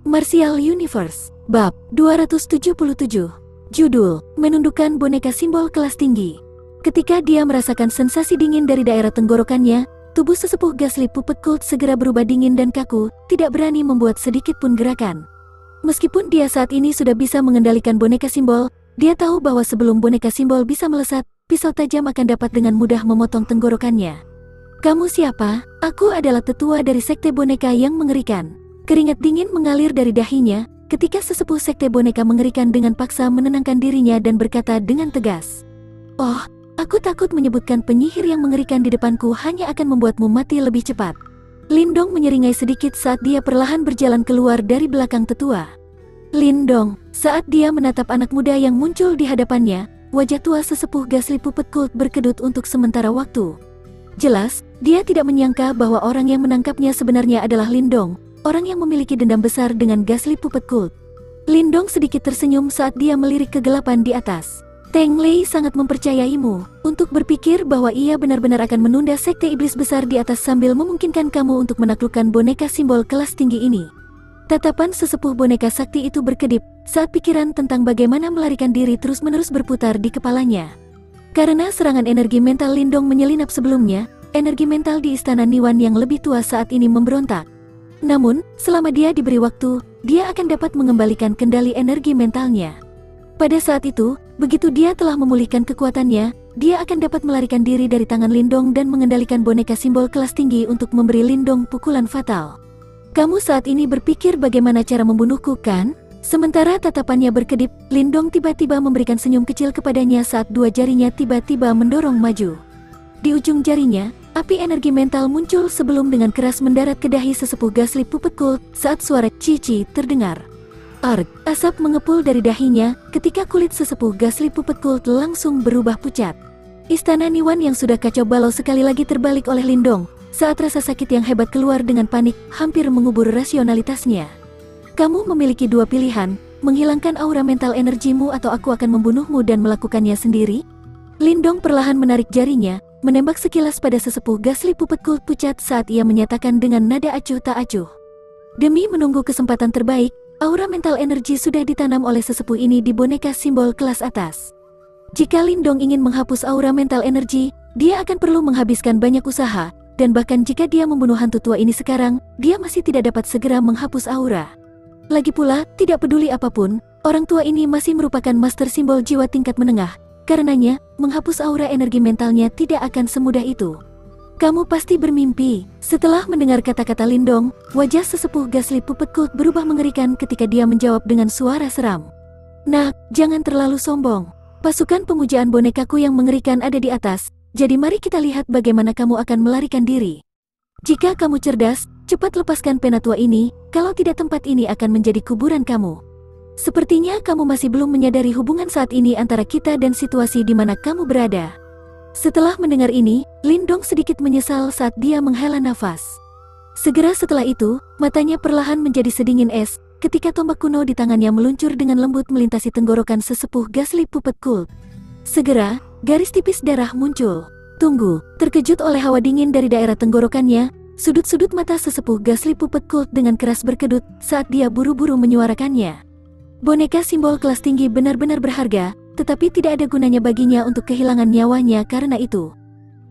Martial Universe, Bab 277. Judul, menundukkan boneka simbol kelas tinggi. Ketika dia merasakan sensasi dingin dari daerah tenggorokannya, tubuh sesepuh Ghastly Puppet Cult segera berubah dingin dan kaku, tidak berani membuat sedikit pun gerakan. Meskipun dia saat ini sudah bisa mengendalikan boneka simbol, dia tahu bahwa sebelum boneka simbol bisa melesat, pisau tajam akan dapat dengan mudah memotong tenggorokannya. Kamu siapa? Aku adalah tetua dari sekte boneka yang mengerikan. Keringat dingin mengalir dari dahinya, ketika sesepuh sekte boneka mengerikan dengan paksa menenangkan dirinya dan berkata dengan tegas. Oh, aku takut menyebutkan penyihir yang mengerikan di depanku hanya akan membuatmu mati lebih cepat. Lindong menyeringai sedikit saat dia perlahan berjalan keluar dari belakang tetua. Lindong, saat dia menatap anak muda yang muncul di hadapannya, wajah tua sesepuh Ghastly Puppet Cult berkedut untuk sementara waktu. Jelas, dia tidak menyangka bahwa orang yang menangkapnya sebenarnya adalah Lindong, orang yang memiliki dendam besar dengan Ghastly Puppet Cult. Lindong sedikit tersenyum saat dia melirik kegelapan di atas. Teng Lei sangat mempercayaimu untuk berpikir bahwa ia benar-benar akan menunda sekte iblis besar di atas sambil memungkinkan kamu untuk menaklukkan boneka simbol kelas tinggi ini. Tatapan sesepuh boneka sakti itu berkedip saat pikiran tentang bagaimana melarikan diri terus-menerus berputar di kepalanya. Karena serangan energi mental Lindong menyelinap sebelumnya, energi mental di istana Niwan yang lebih tua saat ini memberontak. Namun, selama dia diberi waktu, dia akan dapat mengembalikan kendali energi mentalnya. Pada saat itu, begitu dia telah memulihkan kekuatannya, dia akan dapat melarikan diri dari tangan Lindong dan mengendalikan boneka simbol kelas tinggi untuk memberi Lindong pukulan fatal. Kamu saat ini berpikir bagaimana cara membunuhku, kan? Sementara tatapannya berkedip, Lindong tiba-tiba memberikan senyum kecil kepadanya saat dua jarinya tiba-tiba mendorong maju. Di ujung jarinya, api energi mental muncul sebelum dengan keras mendarat ke dahi sesepuh Ghastly Puppet Cult saat suara cici terdengar. Arg, asap mengepul dari dahinya ketika kulit sesepuh Ghastly Puppet Cult langsung berubah pucat. Istana Niwan yang sudah kacau balau sekali lagi terbalik oleh Lindong saat rasa sakit yang hebat keluar dengan panik hampir mengubur rasionalitasnya. Kamu memiliki dua pilihan, menghilangkan aura mental energimu atau aku akan membunuhmu dan melakukannya sendiri. Lindong perlahan menarik jarinya, menembak sekilas pada sesepuh Ghastly Puppet Cult pucat saat ia menyatakan dengan nada acuh tak acuh. Demi menunggu kesempatan terbaik, aura mental energi sudah ditanam oleh sesepuh ini di boneka simbol kelas atas. Jika Lindong ingin menghapus aura mental energi, dia akan perlu menghabiskan banyak usaha, dan bahkan jika dia membunuh hantu tua ini sekarang, dia masih tidak dapat segera menghapus aura. Lagi pula, tidak peduli apapun, orang tua ini masih merupakan master simbol jiwa tingkat menengah. Karenanya, menghapus aura energi mentalnya tidak akan semudah itu. Kamu pasti bermimpi. Setelah mendengar kata-kata Lindong, wajah sesepuh Ghastly Puppet Cult berubah mengerikan ketika dia menjawab dengan suara seram. Nak, jangan terlalu sombong. Pasukan pemujaan bonekaku yang mengerikan ada di atas, jadi mari kita lihat bagaimana kamu akan melarikan diri. Jika kamu cerdas, cepat lepaskan pena tua ini, kalau tidak tempat ini akan menjadi kuburan kamu. Sepertinya kamu masih belum menyadari hubungan saat ini antara kita dan situasi di mana kamu berada. Setelah mendengar ini, Lindong sedikit menyesal saat dia menghela nafas. Segera setelah itu, matanya perlahan menjadi sedingin es, ketika tombak kuno di tangannya meluncur dengan lembut melintasi tenggorokan sesepuh Ghastly Puppet Cult. Segera, garis tipis darah muncul. Tunggu, terkejut oleh hawa dingin dari daerah tenggorokannya, sudut-sudut mata sesepuh Ghastly Puppet Cult dengan keras berkedut saat dia buru-buru menyuarakannya. Boneka simbol kelas tinggi benar-benar berharga, tetapi tidak ada gunanya baginya untuk kehilangan nyawanya karena itu.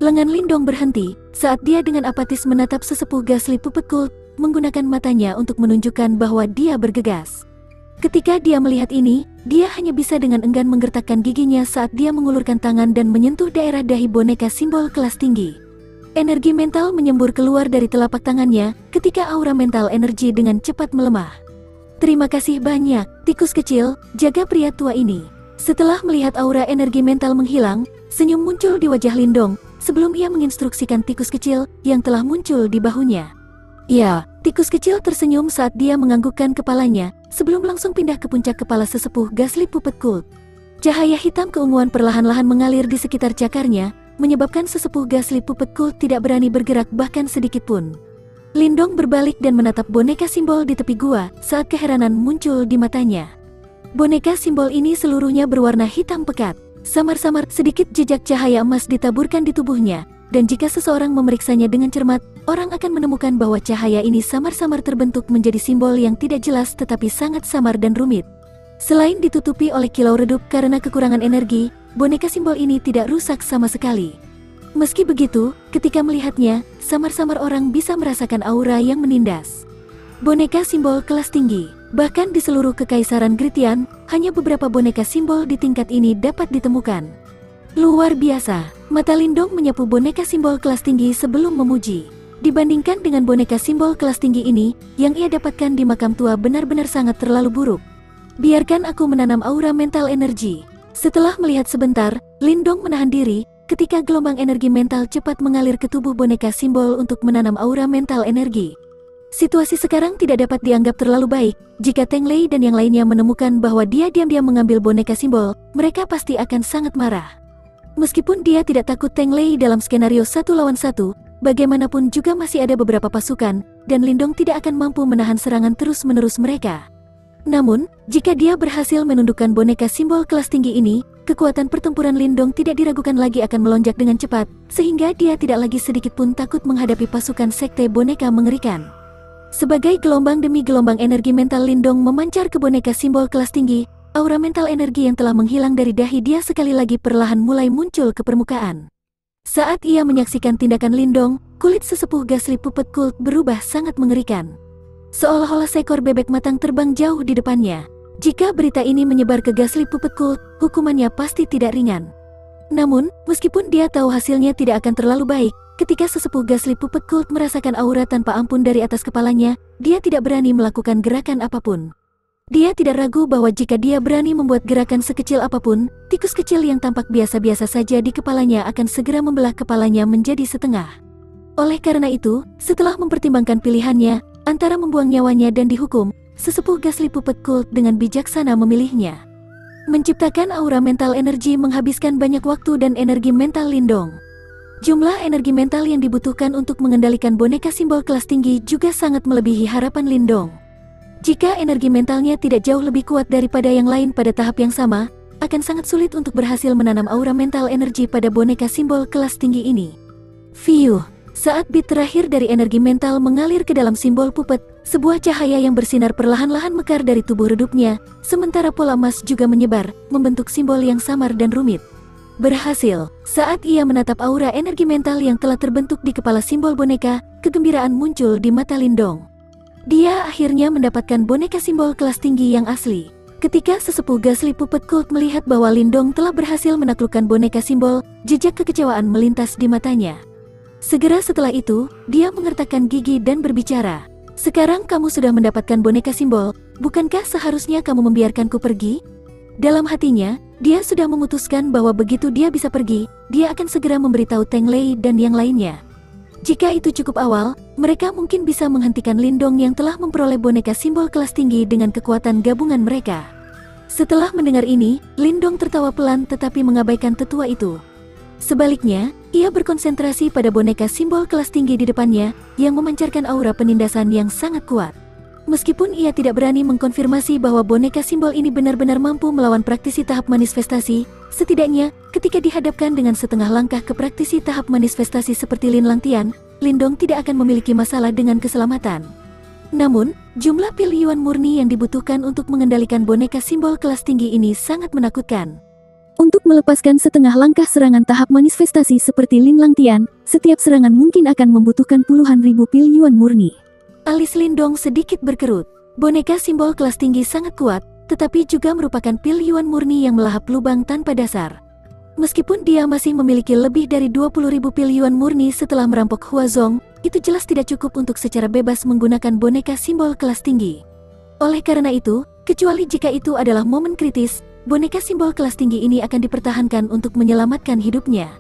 Lengan Lindong berhenti, saat dia dengan apatis menatap sesepuh Ghastly Puppet Cult, menggunakan matanya untuk menunjukkan bahwa dia bergegas. Ketika dia melihat ini, dia hanya bisa dengan enggan menggertakkan giginya saat dia mengulurkan tangan dan menyentuh daerah dahi boneka simbol kelas tinggi. Energi mental menyembur keluar dari telapak tangannya, ketika aura mental energi dengan cepat melemah. Terima kasih banyak, tikus kecil, jaga pria tua ini. Setelah melihat aura energi mental menghilang, senyum muncul di wajah Lindong, sebelum ia menginstruksikan tikus kecil yang telah muncul di bahunya. Ya, tikus kecil tersenyum saat dia menganggukkan kepalanya, sebelum langsung pindah ke puncak kepala sesepuh Ghastly Puppet Cult. Cahaya hitam keunguan perlahan-lahan mengalir di sekitar cakarnya, menyebabkan sesepuh Ghastly Puppet Cult tidak berani bergerak bahkan sedikit pun. Lindong berbalik dan menatap boneka simbol di tepi gua saat keheranan muncul di matanya. Boneka simbol ini seluruhnya berwarna hitam pekat. Samar-samar sedikit jejak cahaya emas ditaburkan di tubuhnya, dan jika seseorang memeriksanya dengan cermat, orang akan menemukan bahwa cahaya ini samar-samar terbentuk menjadi simbol yang tidak jelas tetapi sangat samar dan rumit. Selain ditutupi oleh kilau redup karena kekurangan energi, boneka simbol ini tidak rusak sama sekali. Meski begitu, ketika melihatnya, samar-samar orang bisa merasakan aura yang menindas. Boneka simbol kelas tinggi. Bahkan di seluruh kekaisaran Gritian, hanya beberapa boneka simbol di tingkat ini dapat ditemukan. Luar biasa, mata Lindong menyapu boneka simbol kelas tinggi sebelum memuji. Dibandingkan dengan boneka simbol kelas tinggi ini, yang ia dapatkan di makam tua benar-benar sangat terlalu buruk. Biarkan aku menanam aura mental energi. Setelah melihat sebentar, Lindong menahan diri, ketika gelombang energi mental cepat mengalir ke tubuh boneka simbol untuk menanam aura mental energi. Situasi sekarang tidak dapat dianggap terlalu baik. Jika Teng Lei dan yang lainnya menemukan bahwa dia diam-diam mengambil boneka simbol, mereka pasti akan sangat marah. Meskipun dia tidak takut Teng Lei dalam skenario 1 lawan 1, bagaimanapun juga masih ada beberapa pasukan, dan Lindong tidak akan mampu menahan serangan terus-menerus mereka. Namun, jika dia berhasil menundukkan boneka simbol kelas tinggi ini, kekuatan pertempuran Lindong tidak diragukan lagi akan melonjak dengan cepat, sehingga dia tidak lagi sedikit pun takut menghadapi pasukan sekte boneka mengerikan. Sebagai gelombang demi gelombang energi mental Lindong memancar ke boneka simbol kelas tinggi, aura mental energi yang telah menghilang dari dahi dia sekali lagi perlahan mulai muncul ke permukaan. Saat ia menyaksikan tindakan Lindong, kulit sesepuh Ghastly Puppet Cult berubah sangat mengerikan. Seolah-olah seekor bebek matang terbang jauh di depannya. Jika berita ini menyebar ke Ghastly Puppet Cult, hukumannya pasti tidak ringan. Namun, meskipun dia tahu hasilnya tidak akan terlalu baik, ketika sesepuh Ghastly Puppet Cult merasakan aura tanpa ampun dari atas kepalanya, dia tidak berani melakukan gerakan apapun. Dia tidak ragu bahwa jika dia berani membuat gerakan sekecil apapun, tikus kecil yang tampak biasa-biasa saja di kepalanya akan segera membelah kepalanya menjadi setengah. Oleh karena itu, setelah mempertimbangkan pilihannya, antara membuang nyawanya dan dihukum, sesepuh Ghastly Puppet Cult dengan bijaksana memilihnya. Menciptakan aura mental energi menghabiskan banyak waktu dan energi mental Lindong. Jumlah energi mental yang dibutuhkan untuk mengendalikan boneka simbol kelas tinggi juga sangat melebihi harapan Lindong. Jika energi mentalnya tidak jauh lebih kuat daripada yang lain pada tahap yang sama, akan sangat sulit untuk berhasil menanam aura mental energi pada boneka simbol kelas tinggi ini. Fiuh, saat bit terakhir dari energi mental mengalir ke dalam simbol puppet, sebuah cahaya yang bersinar perlahan-lahan mekar dari tubuh redupnya, sementara pola emas juga menyebar, membentuk simbol yang samar dan rumit. Berhasil. Saat ia menatap aura energi mental yang telah terbentuk di kepala simbol boneka, kegembiraan muncul di mata Lindong. Dia akhirnya mendapatkan boneka simbol kelas tinggi yang asli. Ketika sesepuh Ghastly Puppet Cult melihat bahwa Lindong telah berhasil menaklukkan boneka simbol, jejak kekecewaan melintas di matanya. Segera setelah itu, dia mengertakkan gigi dan berbicara. "Sekarang kamu sudah mendapatkan boneka simbol, bukankah seharusnya kamu membiarkanku pergi?" Dalam hatinya, dia sudah memutuskan bahwa begitu dia bisa pergi, dia akan segera memberitahu Teng Lei dan yang lainnya. Jika itu cukup awal, mereka mungkin bisa menghentikan Lindong yang telah memperoleh boneka simbol kelas tinggi dengan kekuatan gabungan mereka. Setelah mendengar ini, Lindong tertawa pelan tetapi mengabaikan tetua itu. Sebaliknya, ia berkonsentrasi pada boneka simbol kelas tinggi di depannya, yang memancarkan aura penindasan yang sangat kuat. Meskipun ia tidak berani mengkonfirmasi bahwa boneka simbol ini benar-benar mampu melawan praktisi tahap manifestasi, setidaknya ketika dihadapkan dengan setengah langkah ke praktisi tahap manifestasi seperti Lin Langtian, Lindong tidak akan memiliki masalah dengan keselamatan. Namun, jumlah pil yuan murni yang dibutuhkan untuk mengendalikan boneka simbol kelas tinggi ini sangat menakutkan. Untuk melepaskan setengah langkah serangan tahap manifestasi seperti Lin Langtian, setiap serangan mungkin akan membutuhkan puluhan ribu pil yuan murni. Alis Lindong sedikit berkerut. Boneka simbol kelas tinggi sangat kuat, tetapi juga merupakan pil yuan murni yang melahap lubang tanpa dasar. Meskipun dia masih memiliki lebih dari 20.000 pil yuan murni setelah merampok Huazong, itu jelas tidak cukup untuk secara bebas menggunakan boneka simbol kelas tinggi. Oleh karena itu, kecuali jika itu adalah momen kritis, boneka simbol kelas tinggi ini akan dipertahankan untuk menyelamatkan hidupnya.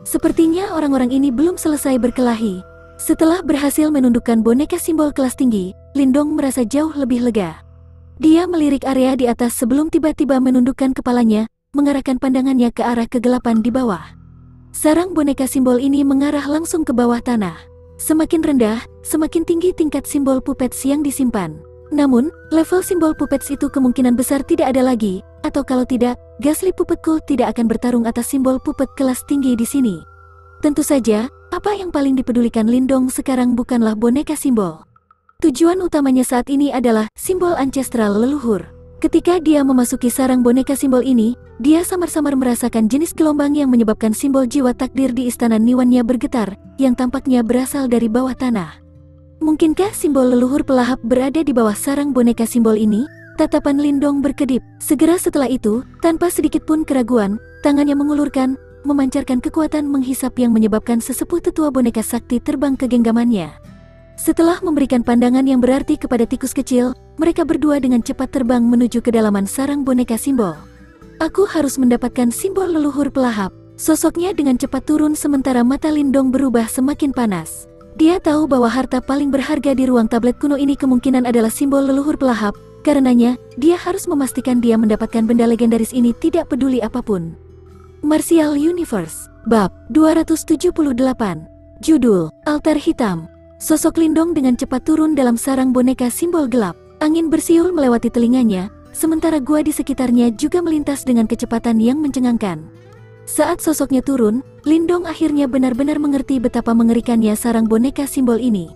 Sepertinya orang-orang ini belum selesai berkelahi. Setelah berhasil menundukkan boneka simbol kelas tinggi, Lindong merasa jauh lebih lega. Dia melirik area di atas sebelum tiba-tiba menundukkan kepalanya, mengarahkan pandangannya ke arah kegelapan di bawah. Sarang boneka simbol ini mengarah langsung ke bawah tanah. Semakin rendah, semakin tinggi tingkat simbol puppets yang disimpan. Namun, level simbol puppets itu kemungkinan besar tidak ada lagi, atau kalau tidak, Ghastly Puppet Cult tidak akan bertarung atas simbol puppet kelas tinggi di sini. Tentu saja, apa yang paling dipedulikan Lindong sekarang bukanlah boneka simbol. Tujuan utamanya saat ini adalah simbol ancestral leluhur. Ketika dia memasuki sarang boneka simbol ini, dia samar-samar merasakan jenis gelombang yang menyebabkan simbol jiwa takdir di istana Niwannya bergetar, yang tampaknya berasal dari bawah tanah. Mungkinkah simbol leluhur pelahap berada di bawah sarang boneka simbol ini? Tatapan Lindong berkedip. Segera setelah itu, tanpa sedikit pun keraguan, tangannya mengulurkan, memancarkan kekuatan menghisap yang menyebabkan sesepuh tetua boneka sakti terbang ke genggamannya. Setelah memberikan pandangan yang berarti kepada tikus kecil, mereka berdua dengan cepat terbang menuju kedalaman sarang boneka simbol. Aku harus mendapatkan simbol leluhur pelahap. Sosoknya dengan cepat turun sementara mata Lindong berubah semakin panas. Dia tahu bahwa harta paling berharga di ruang tablet kuno ini kemungkinan adalah simbol leluhur pelahap, karenanya, dia harus memastikan dia mendapatkan benda legendaris ini tidak peduli apapun. Martial Universe, Bab 278. Judul, Altar Hitam. Sosok Lindong dengan cepat turun dalam sarang boneka simbol gelap. Angin bersiul melewati telinganya, sementara gua di sekitarnya juga melintas dengan kecepatan yang mencengangkan. Saat sosoknya turun, Lindong akhirnya benar-benar mengerti betapa mengerikannya sarang boneka simbol ini.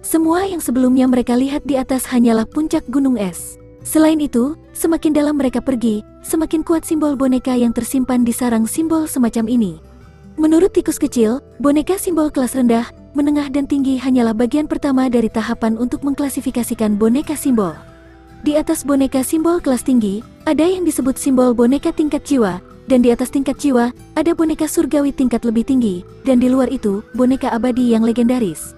Semua yang sebelumnya mereka lihat di atas hanyalah puncak gunung es. Selain itu, semakin dalam mereka pergi, semakin kuat simbol boneka yang tersimpan di sarang simbol semacam ini. Menurut tikus kecil, boneka simbol kelas rendah, menengah dan tinggi hanyalah bagian pertama dari tahapan untuk mengklasifikasikan boneka simbol. Di atas boneka simbol kelas tinggi, ada yang disebut simbol boneka tingkat jiwa, dan di atas tingkat jiwa, ada boneka surgawi tingkat lebih tinggi, dan di luar itu, boneka abadi yang legendaris.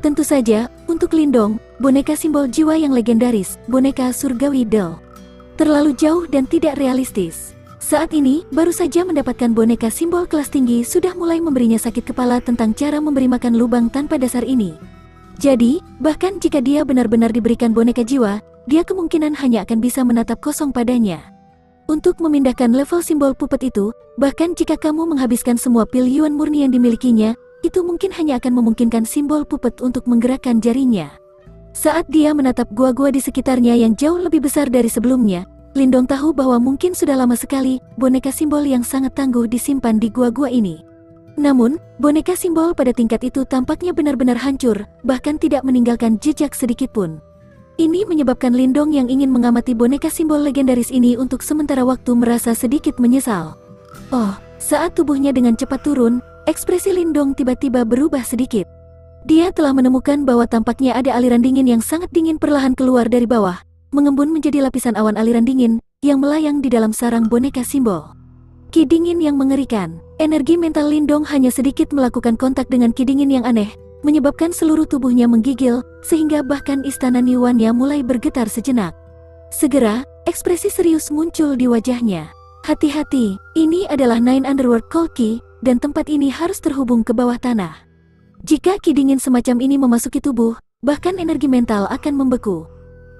Tentu saja, untuk Lindong, boneka simbol jiwa yang legendaris, boneka surgawi Del, terlalu jauh dan tidak realistis. Saat ini, baru saja mendapatkan boneka simbol kelas tinggi sudah mulai memberinya sakit kepala tentang cara memberi makan lubang tanpa dasar ini. Jadi, bahkan jika dia benar-benar diberikan boneka jiwa, dia kemungkinan hanya akan bisa menatap kosong padanya. Untuk memindahkan level simbol puppet itu, bahkan jika kamu menghabiskan semua pil yuan murni yang dimilikinya, itu mungkin hanya akan memungkinkan simbol puppet untuk menggerakkan jarinya. Saat dia menatap gua-gua di sekitarnya yang jauh lebih besar dari sebelumnya, Lindong tahu bahwa mungkin sudah lama sekali boneka simbol yang sangat tangguh disimpan di gua-gua ini. Namun, boneka simbol pada tingkat itu tampaknya benar-benar hancur, bahkan tidak meninggalkan jejak sedikit pun. Ini menyebabkan Lindong yang ingin mengamati boneka simbol legendaris ini untuk sementara waktu merasa sedikit menyesal. Oh, saat tubuhnya dengan cepat turun, ekspresi Lindong tiba-tiba berubah sedikit. Dia telah menemukan bahwa tampaknya ada aliran dingin yang sangat dingin perlahan keluar dari bawah, mengembun menjadi lapisan awan aliran dingin yang melayang di dalam sarang boneka simbol. Ki dingin yang mengerikan. Energi mental Lindong hanya sedikit melakukan kontak dengan ki dingin yang aneh, menyebabkan seluruh tubuhnya menggigil, sehingga bahkan istana Niwannya mulai bergetar sejenak. Segera, ekspresi serius muncul di wajahnya. Hati-hati, ini adalah Nine Underworld Cold Key, dan tempat ini harus terhubung ke bawah tanah. Jika ki dingin semacam ini memasuki tubuh, bahkan energi mental akan membeku.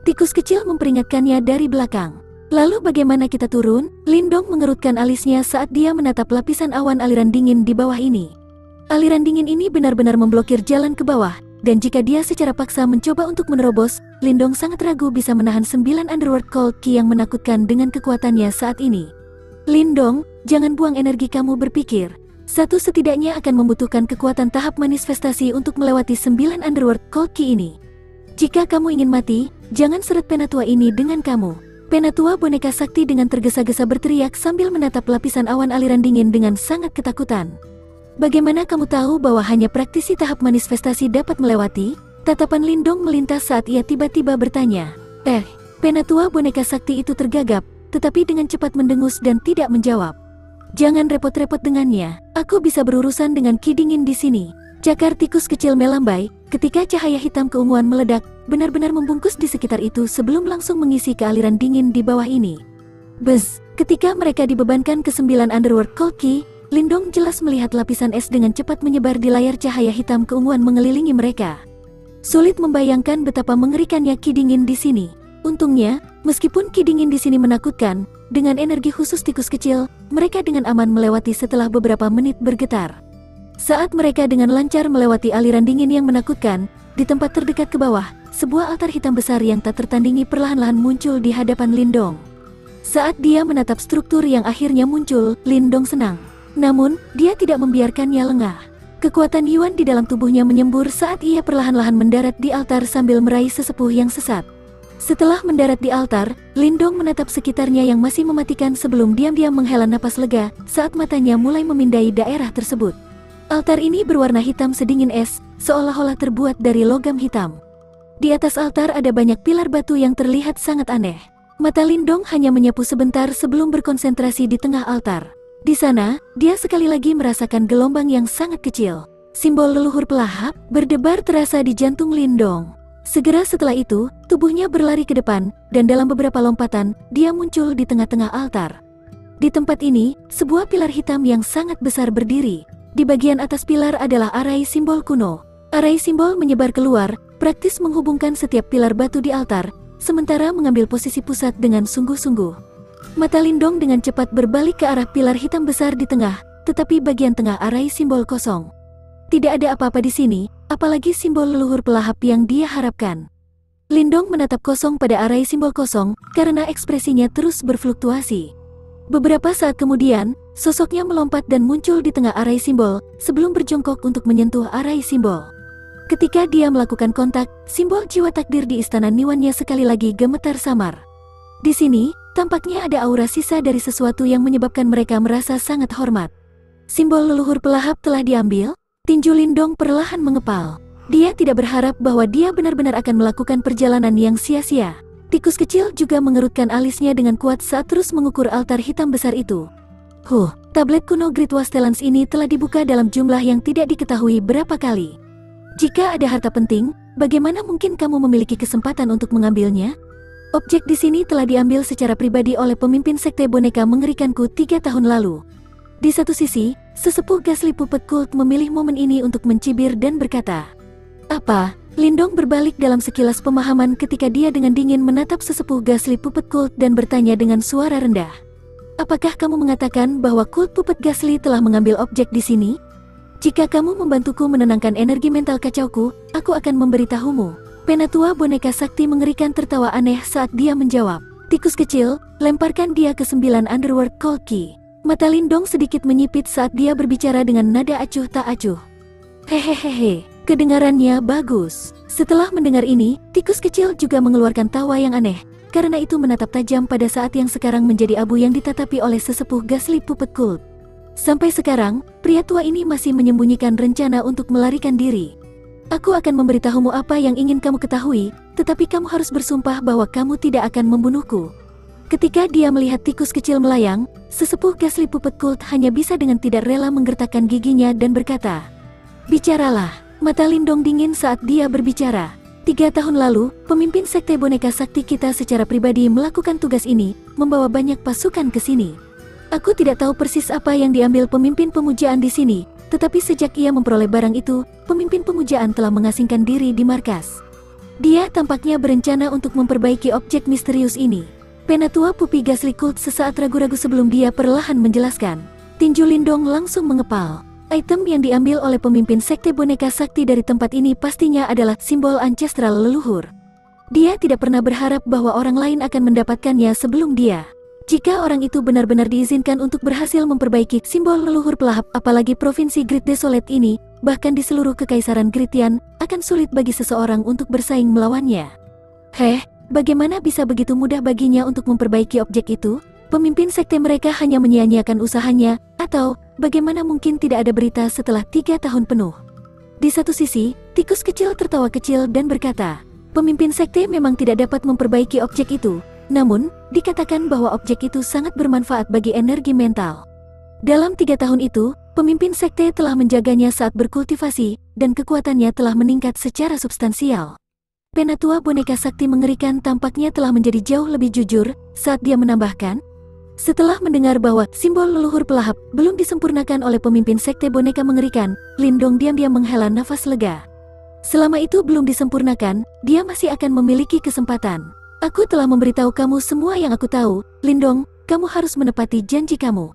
Tikus kecil memperingatkannya dari belakang. Lalu bagaimana kita turun? Lindong mengerutkan alisnya saat dia menatap lapisan awan aliran dingin di bawah ini. Aliran dingin ini benar-benar memblokir jalan ke bawah, dan jika dia secara paksa mencoba untuk menerobos, Lindong sangat ragu bisa menahan 9 Underworld Cold Key yang menakutkan dengan kekuatannya saat ini. Lindong, jangan buang energi kamu berpikir. Satu setidaknya akan membutuhkan kekuatan tahap manifestasi untuk melewati 9 Underworld Cold Key ini. Jika kamu ingin mati, jangan seret penatua ini dengan kamu. Penatua boneka sakti dengan tergesa-gesa berteriak sambil menatap lapisan awan aliran dingin dengan sangat ketakutan. Bagaimana kamu tahu bahwa hanya praktisi tahap manifestasi dapat melewati? Tatapan Lindong melintas saat ia tiba-tiba bertanya. Penatua boneka sakti itu tergagap, tetapi dengan cepat mendengus dan tidak menjawab. Jangan repot-repot dengannya, aku bisa berurusan dengan ki dingin di sini. Cakar tikus kecil melambai, ketika cahaya hitam keunguan meledak, benar-benar membungkus di sekitar itu sebelum langsung mengisi ke aliran dingin di bawah ini. Buzz, ketika mereka dibebankan ke 9 Underworld Cold Key, Lindong jelas melihat lapisan es dengan cepat menyebar di layar cahaya hitam keunguan mengelilingi mereka. Sulit membayangkan betapa mengerikannya ki dingin di sini. Untungnya, meskipun ki dingin di sini menakutkan, dengan energi khusus tikus kecil, mereka dengan aman melewati setelah beberapa menit bergetar. Saat mereka dengan lancar melewati aliran dingin yang menakutkan, di tempat terdekat ke bawah, sebuah altar hitam besar yang tak tertandingi perlahan-lahan muncul di hadapan Lindong. Saat dia menatap struktur yang akhirnya muncul, Lindong senang. Namun, dia tidak membiarkannya lengah. Kekuatan Yuan di dalam tubuhnya menyembur saat ia perlahan-lahan mendarat di altar sambil meraih sesepuh yang sesat. Setelah mendarat di altar, Lindong menatap sekitarnya yang masih mematikan sebelum diam-diam menghela napas lega saat matanya mulai memindai daerah tersebut. Altar ini berwarna hitam sedingin es, seolah-olah terbuat dari logam hitam. Di atas altar ada banyak pilar batu yang terlihat sangat aneh. Mata Lindong hanya menyapu sebentar sebelum berkonsentrasi di tengah altar. Di sana, dia sekali lagi merasakan gelombang yang sangat kecil. Simbol leluhur pelahap berdebar terasa di jantung Lindong. Segera setelah itu, tubuhnya berlari ke depan, dan dalam beberapa lompatan, dia muncul di tengah-tengah altar. Di tempat ini, sebuah pilar hitam yang sangat besar berdiri. Di bagian atas pilar adalah arai simbol kuno. Arai simbol menyebar keluar, praktis menghubungkan setiap pilar batu di altar, sementara mengambil posisi pusat dengan sungguh-sungguh. Mata Lindong dengan cepat berbalik ke arah pilar hitam besar di tengah, tetapi bagian tengah arai simbol kosong. Tidak ada apa-apa di sini, apalagi simbol leluhur pelahap yang dia harapkan. Lindong menatap kosong pada arai simbol kosong karena ekspresinya terus berfluktuasi. Beberapa saat kemudian, sosoknya melompat dan muncul di tengah arai simbol sebelum berjongkok untuk menyentuh arai simbol. Ketika dia melakukan kontak, simbol jiwa takdir di istana Niwannya sekali lagi gemetar samar. Di sini, tampaknya ada aura sisa dari sesuatu yang menyebabkan mereka merasa sangat hormat. Simbol leluhur pelahap telah diambil. Tinju Lindong perlahan mengepal. Dia tidak berharap bahwa dia benar-benar akan melakukan perjalanan yang sia-sia. Tikus kecil juga mengerutkan alisnya dengan kuat saat terus mengukur altar hitam besar itu. Tablet kuno Great Wastelans ini telah dibuka dalam jumlah yang tidak diketahui berapa kali. Jika ada harta penting, bagaimana mungkin kamu memiliki kesempatan untuk mengambilnya? Objek di sini telah diambil secara pribadi oleh pemimpin sekte boneka mengerikanku 3 tahun lalu. Di satu sisi, sesepuh Ghastly Puppet Cult memilih momen ini untuk mencibir dan berkata, "Apa?" Lindong berbalik dalam sekilas pemahaman ketika dia dengan dingin menatap sesepuh Ghastly Puppet Cult dan bertanya dengan suara rendah, "Apakah kamu mengatakan bahwa kult Puppet Ghastly telah mengambil objek di sini? Jika kamu membantuku menenangkan energi mental kacauku, aku akan memberitahumu." Penatua boneka sakti mengerikan tertawa aneh saat dia menjawab, "Tikus kecil, lemparkan dia ke 9 Underworld Cold Key." Mata Lindong sedikit menyipit saat dia berbicara dengan nada acuh tak acuh. "Hehehehe, kedengarannya bagus." Setelah mendengar ini, tikus kecil juga mengeluarkan tawa yang aneh, karena itu menatap tajam pada saat yang sekarang menjadi abu yang ditatapi oleh sesepuh Ghastly Puppet Cult. Sampai sekarang, pria tua ini masih menyembunyikan rencana untuk melarikan diri. "Aku akan memberitahumu apa yang ingin kamu ketahui, tetapi kamu harus bersumpah bahwa kamu tidak akan membunuhku." Ketika dia melihat tikus kecil melayang, sesepuh Ghastly Puppet Cult hanya bisa dengan tidak rela menggertakkan giginya dan berkata, "Bicaralah." Mata Lindong dingin saat dia berbicara. 3 tahun lalu, pemimpin sekte boneka sakti kita secara pribadi melakukan tugas ini, membawa banyak pasukan ke sini. Aku tidak tahu persis apa yang diambil pemimpin pemujaan di sini, tetapi sejak ia memperoleh barang itu, pemimpin pemujaan telah mengasingkan diri di markas. Dia tampaknya berencana untuk memperbaiki objek misterius ini. Penatua Pupi Ghastly Cult sesaat ragu-ragu sebelum dia perlahan menjelaskan. Tinju Lindong langsung mengepal. Item yang diambil oleh pemimpin sekte boneka sakti dari tempat ini pastinya adalah simbol ancestral leluhur. Dia tidak pernah berharap bahwa orang lain akan mendapatkannya sebelum dia. Jika orang itu benar-benar diizinkan untuk berhasil memperbaiki simbol leluhur pelahap, apalagi provinsi Great Desolate ini, bahkan di seluruh kekaisaran Gritian, akan sulit bagi seseorang untuk bersaing melawannya. Bagaimana bisa begitu mudah baginya untuk memperbaiki objek itu? Pemimpin sekte mereka hanya menyia-nyiakan usahanya, atau bagaimana mungkin tidak ada berita setelah 3 tahun penuh? Di satu sisi, tikus kecil tertawa kecil dan berkata, "Pemimpin sekte memang tidak dapat memperbaiki objek itu, namun, dikatakan bahwa objek itu sangat bermanfaat bagi energi mental. Dalam 3 tahun itu, pemimpin sekte telah menjaganya saat berkultivasi, dan kekuatannya telah meningkat secara substansial." Penatua boneka sakti mengerikan tampaknya telah menjadi jauh lebih jujur saat dia menambahkan, setelah mendengar bahwa simbol leluhur pelahap belum disempurnakan oleh pemimpin sekte boneka mengerikan, Lindong diam-diam menghela nafas lega. Selama itu belum disempurnakan, dia masih akan memiliki kesempatan. "Aku telah memberitahu kamu semua yang aku tahu, Lindong, kamu harus menepati janji kamu."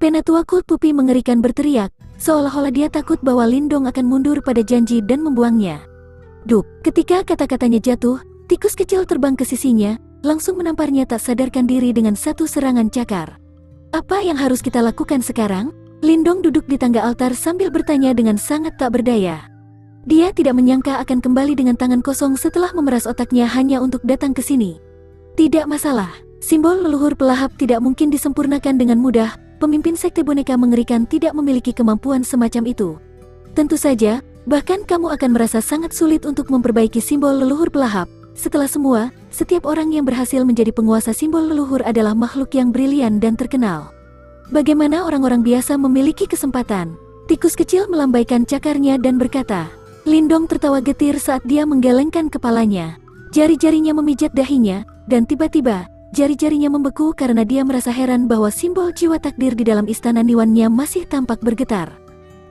Penatua Cult Pupi mengerikan berteriak, seolah-olah dia takut bahwa Lindong akan mundur pada janji dan membuangnya. Duk, ketika kata-katanya jatuh, tikus kecil terbang ke sisinya, langsung menamparnya tak sadarkan diri dengan satu serangan cakar. "Apa yang harus kita lakukan sekarang?" Lindong duduk di tangga altar sambil bertanya dengan sangat tak berdaya. Dia tidak menyangka akan kembali dengan tangan kosong setelah memeras otaknya hanya untuk datang ke sini. Tidak masalah, simbol leluhur pelahap tidak mungkin disempurnakan dengan mudah. Pemimpin sekte boneka mengerikan tidak memiliki kemampuan semacam itu. Tentu saja, bahkan kamu akan merasa sangat sulit untuk memperbaiki simbol leluhur pelahap. Setelah semua, setiap orang yang berhasil menjadi penguasa simbol leluhur adalah makhluk yang brilian dan terkenal. Bagaimana orang-orang biasa memiliki kesempatan? Tikus kecil melambaikan cakarnya dan berkata. Lindong tertawa getir saat dia menggelengkan kepalanya. Jari-jarinya memijat dahinya, dan tiba-tiba, jari-jarinya membeku karena dia merasa heran bahwa simbol jiwa takdir di dalam istana Niwannya masih tampak bergetar.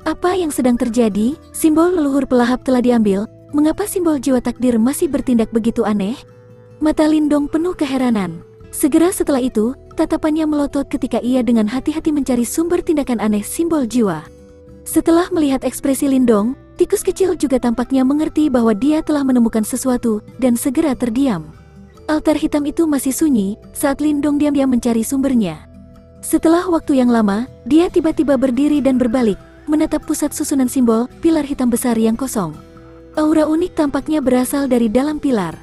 Apa yang sedang terjadi? Simbol leluhur pelahap telah diambil, mengapa simbol jiwa takdir masih bertindak begitu aneh? Mata Lindong penuh keheranan. Segera setelah itu, tatapannya melotot ketika ia dengan hati-hati mencari sumber tindakan aneh simbol jiwa. Setelah melihat ekspresi Lindong, tikus kecil juga tampaknya mengerti bahwa dia telah menemukan sesuatu dan segera terdiam. Altar hitam itu masih sunyi saat Lindong diam-diam mencari sumbernya. Setelah waktu yang lama, dia tiba-tiba berdiri dan berbalik, menatap pusat susunan simbol, pilar hitam besar yang kosong. Aura unik tampaknya berasal dari dalam pilar.